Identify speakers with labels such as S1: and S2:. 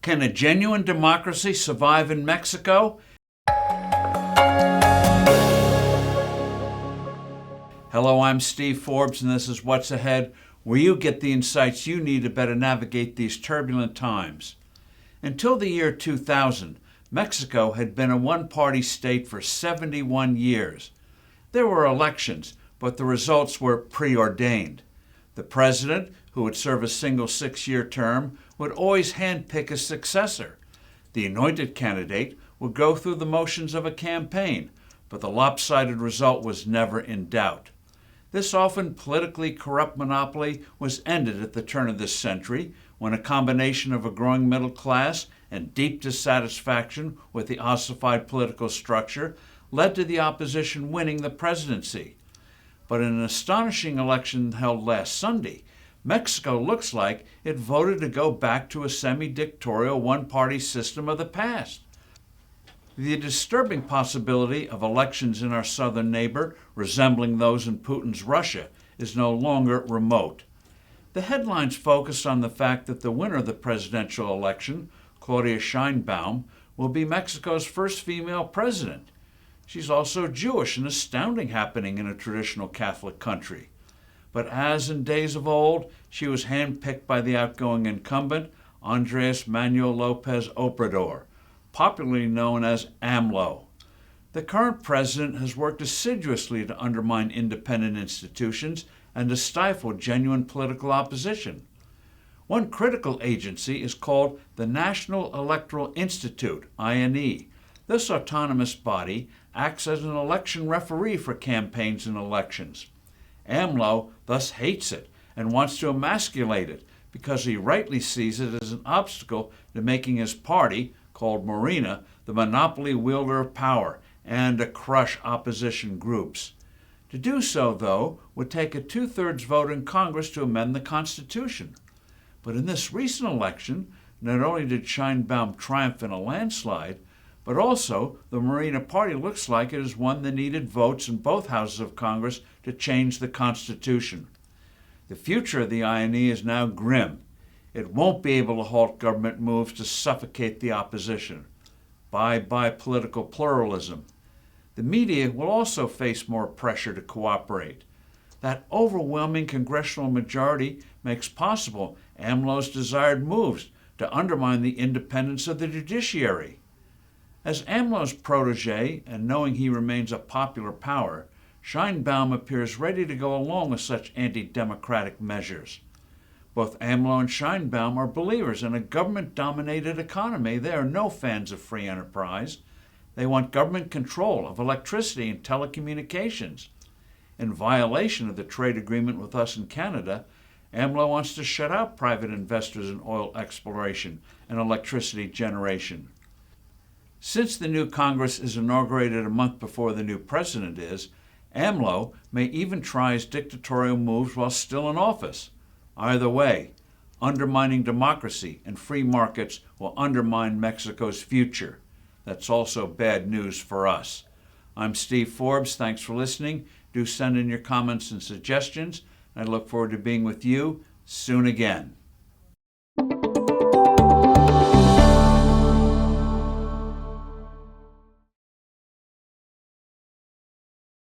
S1: Can a genuine democracy survive in Mexico? Hello, I'm Steve Forbes, and this is What's Ahead, where you get the insights you need to better navigate these turbulent times. Until the year 2000, Mexico had been a one-party state for 71 years. There were elections, but the results were preordained. The president, who would serve a single 6-year term, would always handpick a successor. The anointed candidate would go through the motions of a campaign, but the lopsided result was never in doubt. This often politically corrupt monopoly was ended at the turn of this century when a combination of a growing middle class and deep dissatisfaction with the ossified political structure led to the opposition winning the presidency. But in an astonishing election held last Sunday, Mexico looks like it voted to go back to a semi-dictatorial one-party system of the past. The disturbing possibility of elections in our southern neighbor resembling those in Putin's Russia is no longer remote. The headlines focus on the fact that the winner of the presidential election, Claudia Sheinbaum, will be Mexico's first female president. She's also Jewish, an astounding happening in a traditional Catholic country. But as in days of old, she was handpicked by the outgoing incumbent, Andres Manuel Lopez Obrador, popularly known as AMLO. The current president has worked assiduously to undermine independent institutions and to stifle genuine political opposition. One critical agency is called the National Electoral Institute, INE. This autonomous body acts as an election referee for campaigns and elections. AMLO thus hates it and wants to emasculate it because he rightly sees it as an obstacle to making his party, called Morena, the monopoly wielder of power and to crush opposition groups. To do so, though, would take a 2/3 vote in Congress to amend the Constitution. But in this recent election, not only did Sheinbaum triumph in a landslide, but also the Morena Party looks like it has won the needed votes in both houses of Congress to change the Constitution. The future of the INE is now grim. It won't be able to halt government moves to suffocate the opposition. Bye-bye political pluralism. The media will also face more pressure to cooperate. That overwhelming congressional majority makes possible AMLO's desired moves to undermine the independence of the judiciary. As AMLO's protege, and knowing he remains a popular power, Sheinbaum appears ready to go along with such anti-democratic measures. Both AMLO and Sheinbaum are believers in a government-dominated economy. They are no fans of free enterprise. They want government control of electricity and telecommunications. In violation of the trade agreement with us in Canada, AMLO wants to shut out private investors in oil exploration and electricity generation. Since the new Congress is inaugurated a month before the new president is, AMLO may even try his dictatorial moves while still in office. Either way, undermining democracy and free markets will undermine Mexico's future. That's also bad news for us. I'm Steve Forbes. Thanks for listening. Do send in your comments and suggestions. I look forward to being with you soon again.